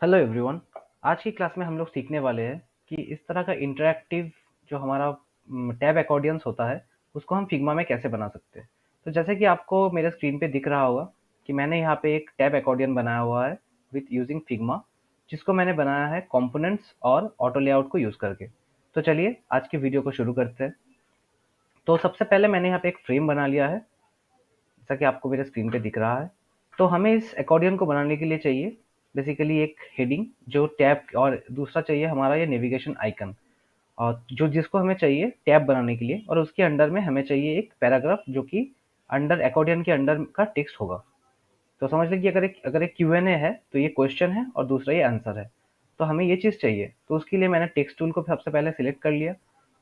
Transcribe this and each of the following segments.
Hello everyone. आज की class में हम लोग सीखने वाले हैं कि इस तरह का इंटरैक्टिव जो हमारा टैब अकॉर्डियंस होता है उसको हम फिग्मा में कैसे बना सकते हैं। तो जैसे कि आपको मेरे स्क्रीन पे दिख रहा होगा कि मैंने यहाँ पे एक टैब अकॉर्डियन बनाया हुआ है विथ यूजिंग फिग्मा, जिसको मैंने बनाया है कंपोनेंट्स और ऑटो लेआउट को यूज़ करके। तो चलिए आज की वीडियो को शुरू करते हैं। तो सबसे पहले मैंने यहाँ पे एक फ्रेम बना लिया है, जैसा कि आपको मेरे स्क्रीन पे दिख रहा है। तो हमें इस अकॉर्डियन को बनाने के लिए चाहिए बेसिकली एक हेडिंग जो टैब, और दूसरा चाहिए हमारा ये नेविगेशन आइकन, और जो जिसको हमें चाहिए टैब बनाने के लिए, और उसके अंडर में हमें चाहिए एक पैराग्राफ जो कि अंडर अकॉर्डियन के अंडर का टेक्स्ट होगा। तो समझ लीजिए कि अगर एक Q&A है तो ये क्वेश्चन है और दूसरा ये आंसर है। तो हमें ये चीज़ चाहिए, तो उसके लिए मैंने टेक्स्ट टूल को सबसे पहले सिलेक्ट कर लिया,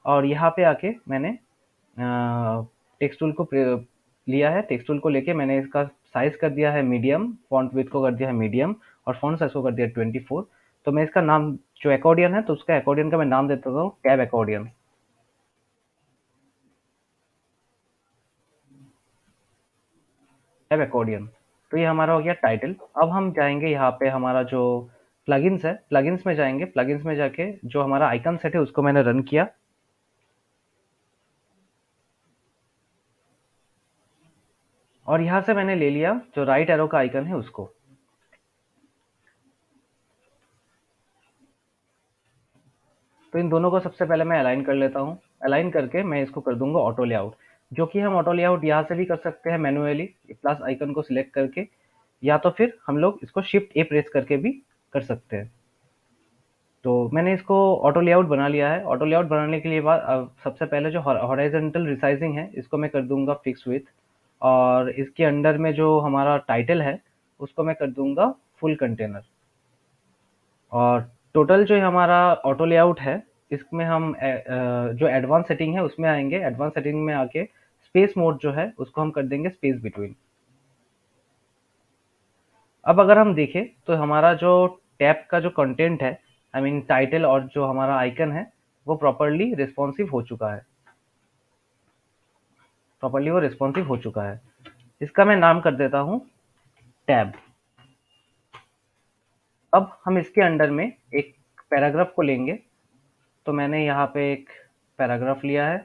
और यहाँ पे आके मैंने टेक्स्ट टूल को लिया है। टेक्स्ट टूल को लेके मैंने इसका साइज कर दिया है मीडियम, फॉन्ट विड्थ को कर दिया है मीडियम, और फॉन्ट साइज को कर दिया 24। तो मैं इसका नाम जो अकॉर्डियन है तो उसका अकॉर्डियन का मैं नाम देता हूँ टैब अकॉर्डियन। Tab accordion. तो ये हमारा हो गया टाइटल। अब हम जाएंगे यहाँ पे हमारा जो प्लगइन्स है, प्लगइन्स में जाएंगे। प्लगइन्स में जाके जो हमारा आइकन सेट है उसको मैंने रन किया, और यहाँ से मैंने ले लिया जो राइट एरो का आइकन है उसको। तो इन दोनों को सबसे पहले मैं अलाइन कर लेता हूँ। अलाइन करके मैं इसको कर दूंगा ऑटो लेआउट, जो कि हम ऑटो लेआउट यहाँ से भी कर सकते हैं मैन्युअली, प्लस आइकन को सिलेक्ट करके, या तो फिर हम लोग इसको शिफ्ट ए प्रेस करके भी कर सकते हैं। तो मैंने इसको ऑटो लेआउट बना लिया है। ऑटो लेआउट बनाने के लिए बाद अब सबसे पहले जो हॉरिजॉन्टल रिसाइजिंग है इसको मैं कर दूंगा फिक्स विथ, और इसके अंडर में जो हमारा टाइटल है उसको मैं कर दूंगा फुल कंटेनर। और टोटल जो हमारा ऑटो लेआउट है इसमें हम जो एडवांस सेटिंग है उसमें आएंगे। एडवांस सेटिंग में आके स्पेस मोड जो है उसको हम कर देंगे स्पेस बिटवीन। अब अगर हम देखें तो हमारा जो टैब का जो कंटेंट है, आई मीन टाइटल और जो हमारा आइकन है, वो प्रॉपरली रिस्पॉन्सिव हो चुका है। प्रॉपरली वो रिस्पॉन्सिव हो चुका है। इसका मैं नाम कर देता हूँ टैब। अब हम इसके अंडर में एक पैराग्राफ को लेंगे। तो मैंने यहाँ पे एक पैराग्राफ लिया है।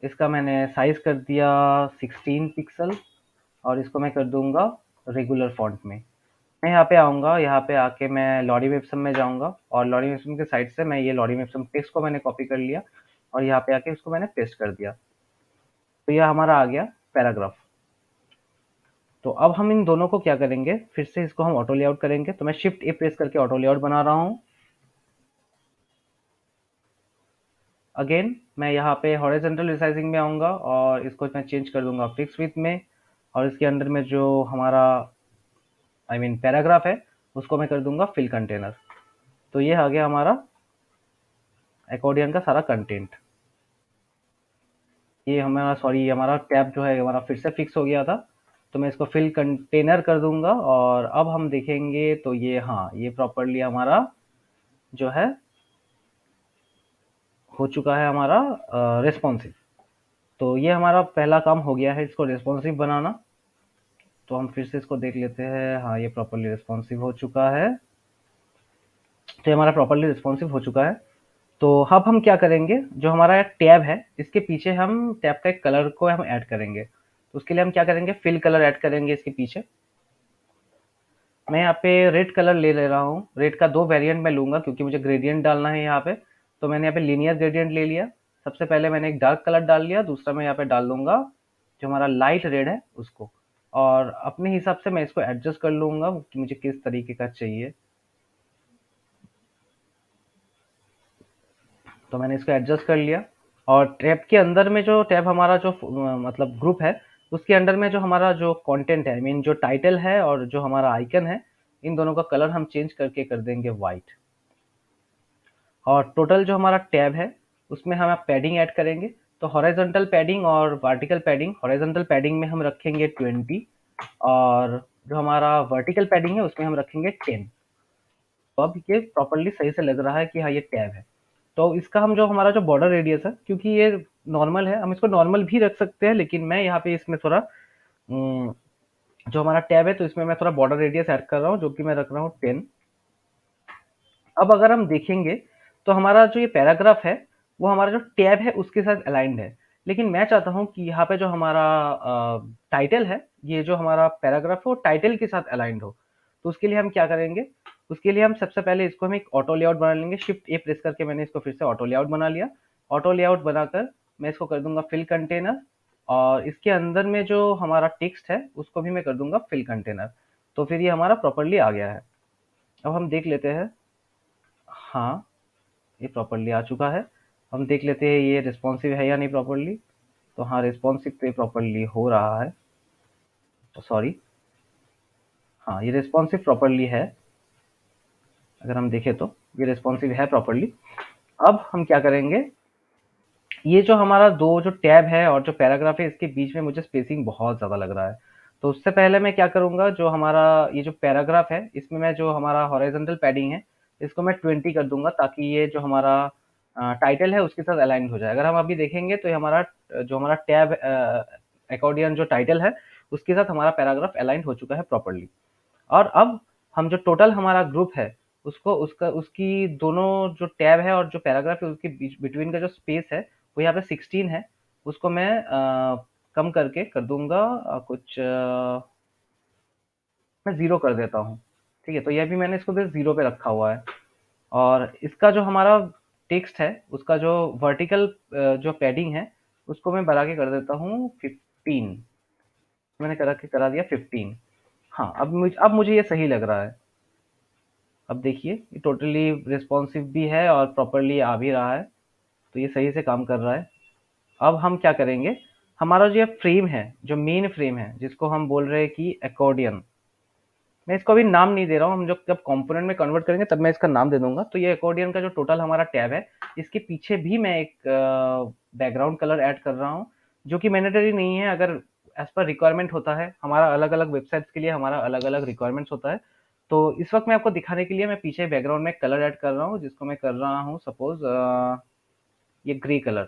इसका मैंने साइज कर दिया 16 पिक्सल, और इसको मैं कर दूंगा रेगुलर फॉन्ट में। मैं यहाँ पे आऊँगा, यहाँ पे आके मैं लॉरिम एप्सम में जाऊँगा, और लॉरिम एप्सम के साइड से मैं ये लॉरिम एप्सम टेक्स्ट को मैंने कॉपी कर लिया, और यहाँ पे आके इसको मैंने पेस्ट कर दिया। तो यह हमारा आ गया पैराग्राफ। तो अब हम इन दोनों को क्या करेंगे, फिर से इसको हम ऑटो लेआउट करेंगे। तो मैं शिफ्ट ए प्रेस करके ऑटो लेआउट बना रहा हूँ। अगेन मैं यहाँ पे हॉरिजॉन्टल रिसाइजिंग में आऊँगा, और इसको मैं चेंज कर दूंगा फिक्स विथ में, और इसके अंदर में जो हमारा आई मीन पैराग्राफ है उसको मैं कर दूंगा फिल कंटेनर। तो ये आ गया हमारा अकॉर्डियन का सारा कंटेंट। ये हमारा, सॉरी, हमारा टैब जो है हमारा फिर से फिक्स हो गया था। तो मैं इसको फिल कंटेनर कर दूंगा, और अब हम देखेंगे तो ये, हाँ, ये प्रॉपरली हमारा जो है हो चुका है हमारा रिस्पॉन्सिव। तो ये हमारा पहला काम हो गया है, इसको रिस्पॉन्सिव बनाना। तो हम फिर से इसको देख लेते हैं। हाँ, ये प्रॉपरली रिस्पॉन्सिव हो चुका है। तो ये हमारा प्रॉपरली रिस्पॉन्सिव हो चुका है। तो अब हम क्या करेंगे, जो हमारा टैब है इसके पीछे हम टैब का एक कलर को हम ऐड करेंगे। तो उसके लिए हम क्या करेंगे, फिल कलर ऐड करेंगे इसके पीछे। मैं यहाँ पे रेड कलर ले रहा हूँ। रेड का दो वेरिएंट मैं लूंगा क्योंकि मुझे ग्रेडियंट डालना है यहाँ पे। तो मैंने यहाँ पे लीनियर ग्रेडियंट ले लिया। सबसे पहले मैंने एक डार्क कलर डाल लिया, दूसरा मैं यहाँ पे डाल लूंगा जो हमारा लाइट रेड है उसको। और अपने हिसाब से मैं इसको एडजस्ट कर लूंगा कि मुझे किस तरीके का चाहिए। तो मैंने इसको एडजस्ट कर लिया। और टैब के अंदर में जो टैब हमारा जो मतलब ग्रुप है, उसके अंडर में जो हमारा जो कंटेंट है, आई मीन जो टाइटल है और जो हमारा आइकन है, इन दोनों का कलर हम चेंज करके कर देंगे वाइट। और टोटल जो हमारा टैब है उसमें हम पैडिंग ऐड करेंगे। तो हॉरिजॉन्टल पैडिंग और वर्टिकल पैडिंग, हॉरिजॉन्टल पैडिंग में हम रखेंगे 20, और जो हमारा वर्टिकल पैडिंग है उसमें हम रखेंगे 10। तो अब ये प्रॉपरली सही से लग रहा है कि हाँ ये टैब है। तो इसका हम जो हमारा जो बॉर्डर रेडियस है, क्योंकि ये नॉर्मल है, हम इसको नॉर्मल भी रख सकते हैं, लेकिन मैं यहाँ पे इसमें थोड़ा जो हमारा टैब है तो इसमें मैं थोड़ा बॉर्डर रेडियस ऐड कर रहा हूँ, जो कि मैं रख रहा हूँ 10। अब अगर हम देखेंगे तो हमारा जो ये पैराग्राफ है वो हमारा जो टैब है उसके साथ अलाइंड है। लेकिन मैं चाहता हूँ कि यहाँ पे जो हमारा टाइटल है, ये जो हमारा पैराग्राफ है वो टाइटल के साथ अलाइंड हो। तो उसके लिए हम क्या करेंगे, उसके लिए हम सबसे पहले इसको हम एक ऑटो लेआउट बना लेंगे। शिफ्ट ए प्रेस करके मैंने इसको फिर से ऑटो लेआउट बना लिया। ऑटो लेआउट बनाकर मैं इसको कर दूंगा फिल कंटेनर, और इसके अंदर में जो हमारा टेक्स्ट है उसको भी मैं कर दूंगा फिल कंटेनर। तो फिर ये हमारा प्रॉपरली आ गया है। अब हम देख लेते हैं। हाँ, ये प्रॉपरली आ चुका है। हम देख लेते हैं ये रिस्पॉन्सिव है या नहीं प्रॉपरली। तो हाँ, रिस्पॉन्सिव तो ये प्रॉपरली हो रहा है। तो सॉरी, हाँ, ये रिस्पॉन्सिव प्रॉपरली है। अगर हम देखें तो ये रिस्पॉन्सिव है प्रॉपरली। अब हम क्या करेंगे, ये जो हमारा दो जो टैब है और जो पैराग्राफ है इसके बीच में मुझे स्पेसिंग बहुत ज़्यादा लग रहा है। तो उससे पहले मैं क्या करूँगा, जो हमारा ये जो पैराग्राफ है इसमें मैं जो हमारा हॉरिजॉन्टल पैडिंग है इसको मैं 20 कर दूंगा, ताकि ये जो हमारा टाइटल है उसके साथ अलाइन हो जाए। अगर हम अभी देखेंगे तो ये हमारा जो हमारा टैब अकॉर्डियन जो टाइटल है उसके साथ हमारा पैराग्राफ अलाइन हो चुका है प्रॉपरली। और अब हम जो टोटल हमारा ग्रुप है उसको उसका उसकी दोनों जो टैब है और जो पैराग्राफ है उसके बीच बिटवीन का जो स्पेस है वो यहाँ पे 16 है। उसको मैं कम करके कर दूंगा कुछ मैं जीरो कर देता हूँ। ठीक है, तो यह भी मैंने इसको बस जीरो पे रखा हुआ है। और इसका जो हमारा टेक्स्ट है उसका जो वर्टिकल जो पैडिंग है उसको मैं बढ़ा के कर देता हूँ 15। मैंने करा दिया 15। हाँ, अब मुझे ये सही लग रहा है। अब देखिए ये टोटली रिस्पॉन्सिव भी है और प्रॉपरली आ भी रहा है। तो ये सही से काम कर रहा है। अब हम क्या करेंगे, हमारा जो ये फ्रेम है, जो मेन फ्रेम है जिसको हम बोल रहे हैं कि अकॉर्डियन, मैं इसको अभी नाम नहीं दे रहा हूँ। हम जब कंपोनेंट में कन्वर्ट करेंगे तब मैं इसका नाम दे दूंगा। तो ये अकॉर्डियन का जो टोटल हमारा टैब है इसके पीछे भी मैं एक बैकग्राउंड कलर ऐड कर रहा हूँ, जो कि मैंडेटरी नहीं है। अगर एज पर रिक्वायरमेंट होता है, हमारा अलग अलग वेबसाइट्स के लिए हमारा अलग अलग रिक्वायरमेंट्स होता है। तो इस वक्त मैं आपको दिखाने के लिए मैं पीछे बैकग्राउंड में कलर ऐड कर रहा हूँ, जिसको मैं कर रहा हूँ सपोज ये ग्रे कलर।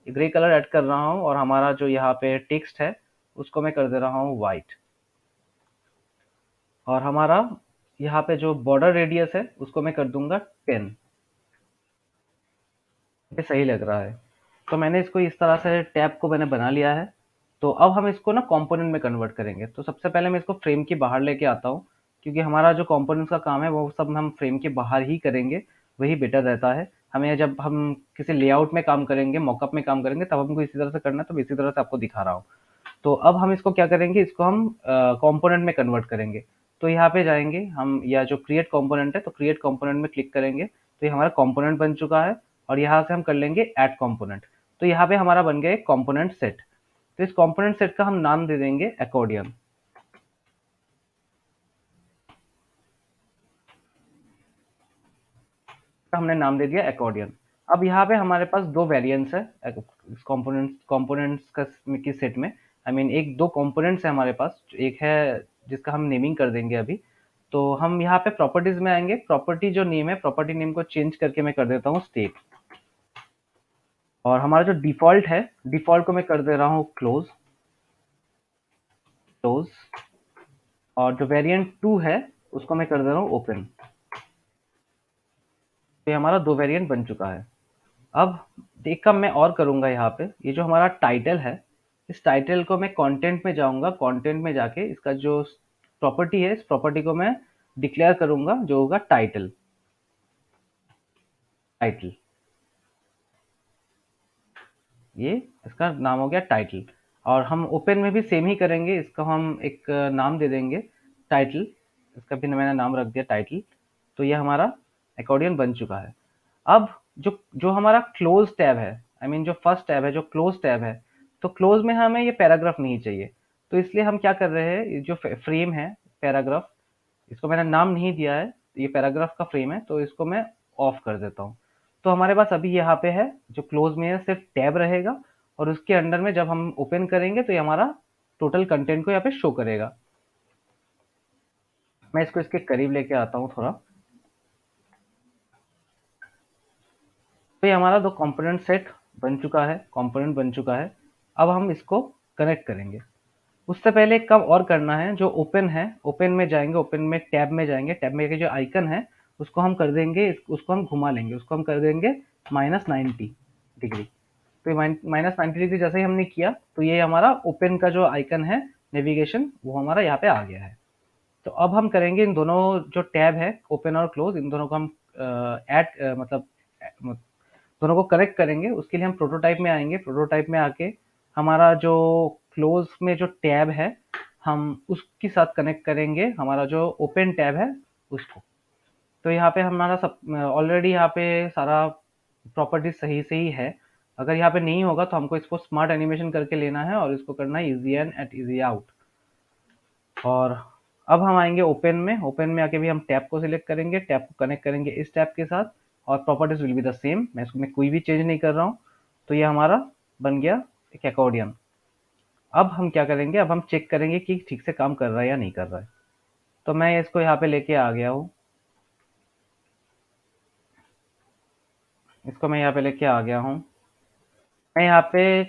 ये ग्रे कलर ऐड कर रहा हूँ और हमारा जो यहाँ पे टेक्स्ट है उसको मैं कर दे रहा हूँ वाइट। और हमारा यहाँ पे जो बॉर्डर रेडियस है उसको मैं कर दूंगा 10। ये सही लग रहा है। तो मैंने इसको इस तरह से टैब को मैंने बना लिया है। तो अब हम इसको ना कंपोनेंट में कन्वर्ट करेंगे। तो सबसे पहले मैं इसको फ्रेम के बाहर लेके आता हूँ, क्योंकि हमारा जो कंपोनेंट्स का काम है वो सब हम फ्रेम के बाहर ही करेंगे। वही बेटर रहता है। हमें जब हम किसी लेआउट में काम करेंगे, मॉकअप में काम करेंगे, तब हमको इसी तरह से करना है। तो मैं इसी तरह से आपको दिखा रहा हूँ। तो अब हम इसको क्या करेंगे, इसको हम कंपोनेंट में कन्वर्ट करेंगे। तो यहाँ पे जाएंगे हम, या जो क्रिएट कंपोनेंट है तो क्रिएट कंपोनेंट में क्लिक करेंगे तो ये हमारा कंपोनेंट बन चुका है। और यहाँ से हम कर लेंगे ऐड कंपोनेंट। तो यहाँ पे हमारा बन गया एक कंपोनेंट सेट। तो इस कंपोनेंट सेट का हम नाम दे देंगे अकॉर्डियन। का हमने नाम दे दिया अकॉर्डियन। अब यहाँ पे हमारे पास दो वेरिएंट्स है कंपोनेंट्स का की सेट में। आई मीन एक दो कंपोनेंट्स है हमारे पास। एक है जिसका हम नेमिंग कर देंगे अभी। तो हम यहाँ पे प्रॉपर्टीज में आएंगे। प्रॉपर्टी जो नेम है, प्रॉपर्टी नेम को चेंज करके मैं कर देता हूँ स्टेट। और हमारा जो डिफॉल्ट है, डिफॉल्ट को मैं कर दे रहा हूँ क्लोज। क्लोज। और जो वेरिएंट 2 है उसको मैं कर दे रहा हूँ ओपन। तो ये हमारा दो वेरिएंट बन चुका है। अब एक काम मैं और करूंगा यहाँ पे, ये जो हमारा टाइटल है इस टाइटल को मैं कंटेंट में जाऊंगा। कंटेंट में जाके इसका जो प्रॉपर्टी है इस प्रॉपर्टी को मैं डिक्लेयर करूंगा, जो होगा टाइटल। टाइटल, ये इसका नाम हो गया टाइटल। और हम ओपन में भी सेम ही करेंगे। इसका हम एक नाम दे देंगे टाइटल। इसका भी मैंने नाम रख दिया टाइटल। तो ये हमारा अकॉर्डियन बन चुका है। अब जो जो हमारा क्लोज टैब है, आई मीन जो फर्स्ट टैब है, जो क्लोज टैब है, तो क्लोज में हमें ये पैराग्राफ नहीं चाहिए। तो इसलिए हम क्या कर रहे हैं, ये जो फ्रेम है पैराग्राफ, इसको मैंने नाम नहीं दिया है। ये पैराग्राफ का फ्रेम है तो इसको मैं ऑफ कर देता हूँ। तो हमारे पास अभी यहाँ पे है जो क्लोज में है सिर्फ टैब रहेगा। और उसके अंडर में जब हम ओपन करेंगे तो ये हमारा टोटल कंटेंट को यहाँ पे शो करेगा। मैं इसको इसके करीब लेके आता हूँ थोड़ा। तो ये हमारा दो कंपोनेंट सेट बन चुका है, कंपोनेंट बन चुका है। अब हम इसको कनेक्ट करेंगे। उससे पहले एक काम और करना है, जो ओपन है, ओपन में जाएँगे, ओपन में टैब में जाएँगे, टैब में के जो आइकन है, उसको हम कर देंगे, उसको हम घुमा लेंगे, उसको हम कर देंगे -90 डिग्री। तो ये -90 डिग्री जैसे ही हमने किया, तो ये हमारा ओपन का जो आइकन है, नेविगेशन, वो हमारा यहाँ पे आ गया है। तो अब हम करेंगे इन दोनों जो टैब है, ओपन और क्लोज, इन दोनों को हम मतलब दोनों को कनेक्ट करेंगे। उसके लिए हम प्रोटोटाइप में आएंगे, प्रोटोटाइप में आके हमारा जो क्लोज में जो टैब है, हम उसके साथ कनेक्ट करेंगे हमारा जो ओपन टैब है उसको। तो यहाँ पे हमारा सब ऑलरेडी यहाँ पे सारा प्रॉपर्टीज सही से ही है। अगर यहाँ पे नहीं होगा तो हमको इसको स्मार्ट एनिमेशन करके लेना है और इसको करना है easy in at easy out. और अब हम आएंगे ओपन में, ओपन में आके भी हम टैब को सिलेक्ट करेंगे, टैब को कनेक्ट करेंगे इस टैब के साथ, और properties will be the same, मैं इसमें कोई भी चेंज नहीं कर रहा हूँ। तो ये हमारा बन गया एक अकॉर्डियन। अब हम क्या करेंगे, अब हम चेक करेंगे कि ठीक से काम कर रहा है या नहीं कर रहा है। तो मैं इसको यहाँ पे लेके आ गया हूँ, इसको मैं यहाँ पे लेके आ गया हूँ। मैं यहाँ पे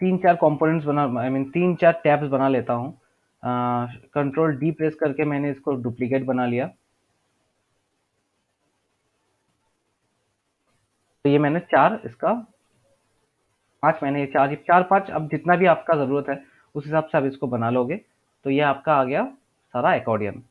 3-4 कंपोनेंट्स बना, आई मीन 3-4 टैब्स बना लेता हूँ। कंट्रोल डी प्रेस करके मैंने इसको डुप्लीकेट बना लिया। तो ये मैंने 4 इसका 5 मैंने ये 4-5, अब जितना भी आपका ज़रूरत है उस हिसाब से आप इसको बना लोगे। तो ये आपका आ गया सारा अकॉर्डियन।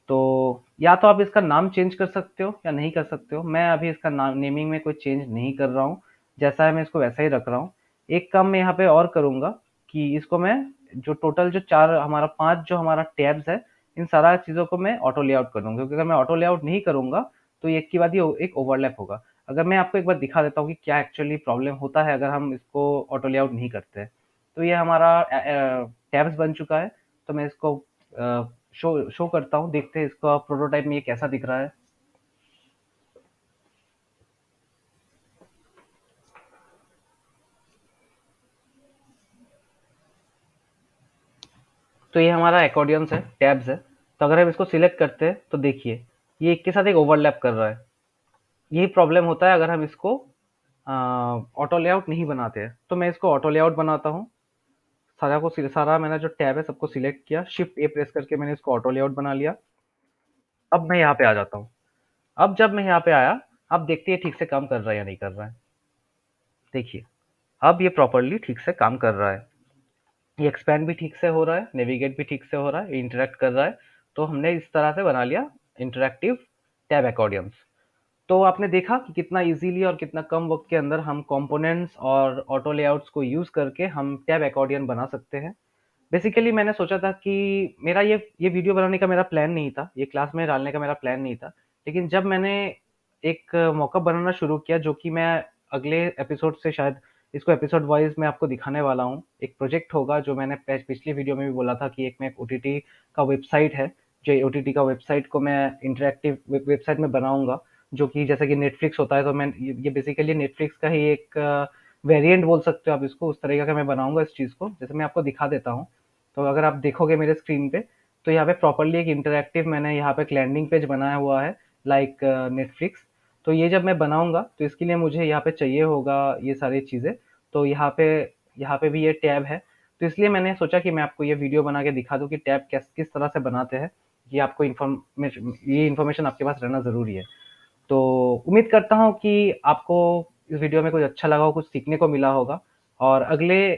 तो या तो आप इसका नाम चेंज कर सकते हो या नहीं कर सकते हो। मैं अभी इसका नाम नेमिंग में कोई चेंज नहीं कर रहा हूँ, जैसा है मैं इसको वैसा ही रख रहा हूँ। एक काम मैं यहाँ पे और करूँगा कि इसको मैं जो टोटल जो 4 हमारा 5 जो हमारा टैब्स है, इन सारा चीज़ों को मैं ऑटो लेआउट कर दूँगा, क्योंकि अगर मैं ऑटो लेआउट नहीं करूँगा तो एक के बाद ये एक ओवरलैप होगा। अगर मैं आपको एक बार दिखा देता हूँ कि क्या एक्चुअली प्रॉब्लम होता है अगर हम इसको ऑटो लेआउट नहीं करते हैं। तो ये हमारा टैब्स बन चुका है। तो मैं इसको शो शो करता हूँ, देखते हैं इसका प्रोटोटाइप में ये कैसा दिख रहा है। तो ये हमारा अकॉर्डियंस है, टैब्स है। तो अगर हम इसको सिलेक्ट करते हैं तो देखिए ये एक के साथ एक ओवरलैप कर रहा है। यही प्रॉब्लम होता है अगर हम इसको ऑटो लेआउट नहीं बनाते हैं। तो मैं इसको ऑटो लेआउट बनाता हूँ। सारा मैंने जो टैब है सबको सिलेक्ट किया, शिफ्ट ए प्रेस करके मैंने इसको ऑटो लेआउट बना लिया। अब मैं यहाँ पे आ जाता हूँ। अब जब मैं यहाँ पे आया, अब देखते हैं ठीक से काम कर रहा है या नहीं कर रहा है। देखिए अब ये प्रॉपरली ठीक से काम कर रहा है। ये एक्सपैंड भी ठीक से हो रहा है, नेविगेट भी ठीक से हो रहा है, इंटरेक्ट कर रहा है। तो हमने इस तरह से बना लिया इंटरेक्टिव टैब अकॉर्डियंस। तो आपने देखा कि कितना इजीली और कितना कम वक्त के अंदर हम कंपोनेंट्स और ऑटो लेआउट्स को यूज करके हम टैब अकॉर्डियन बना सकते हैं। बेसिकली मैंने सोचा था कि मेरा ये वीडियो बनाने का मेरा प्लान नहीं था, ये क्लास में डालने का मेरा प्लान नहीं था। लेकिन जब मैंने एक मॉकअप बनाना शुरू किया, जो कि मैं अगले एपिसोड से शायद इसको एपिसोड वाइज मैं आपको दिखाने वाला हूँ। एक प्रोजेक्ट होगा जो मैंने पिछली वीडियो में भी बोला था कि एक ओटीटी का वेबसाइट है, जो ओटीटी का वेबसाइट को मैं इंटरेक्टिव वेबसाइट में बनाऊंगा, जो कि जैसे कि नेटफ्लिक्स होता है। तो मैं ये बेसिकली नेटफ्लिक्स का ही एक वेरिएंट बोल सकते हो आप इसको, उस तरीके का मैं बनाऊंगा इस चीज़ को, जैसे मैं आपको दिखा देता हूँ। तो अगर आप देखोगे मेरे स्क्रीन पे, तो यहाँ पे प्रॉपरली एक इंटरैक्टिव मैंने यहाँ पे एक लैंडिंग पेज बनाया हुआ है, लाइक नेटफ्लिक्स। तो ये जब मैं बनाऊंगा तो इसके लिए मुझे यहाँ पे चाहिए होगा ये सारी चीज़ें। तो यहाँ पे भी ये टैब है। तो इसलिए मैंने सोचा कि मैं आपको ये वीडियो बना के दिखा दूँ कि टैब किस तरह से बनाते हैं। ये आपको इन्फॉर्मेशन आपके पास रहना ज़रूरी है। तो उम्मीद करता हूँ कि आपको इस वीडियो में कुछ अच्छा लगा हो, कुछ सीखने को मिला होगा। और अगले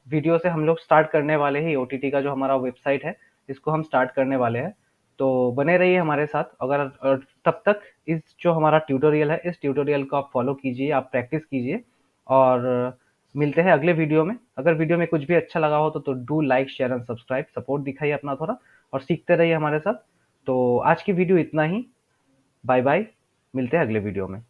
वीडियो से हम लोग स्टार्ट करने वाले हैं ओटीटी का जो हमारा वेबसाइट है, इसको हम स्टार्ट करने वाले हैं। तो बने रहिए हमारे साथ। अगर तब तक इस जो हमारा ट्यूटोरियल है, इस ट्यूटोरियल को आप फॉलो कीजिए, आप प्रैक्टिस कीजिए, और मिलते हैं अगले वीडियो में। अगर वीडियो में कुछ भी अच्छा लगा हो तो do like share and subscribe, support दिखाइए अपना थोड़ा, और सीखते रहिए हमारे साथ। तो आज की वीडियो इतना ही। बाय बाय, मिलते हैं अगले वीडियो में।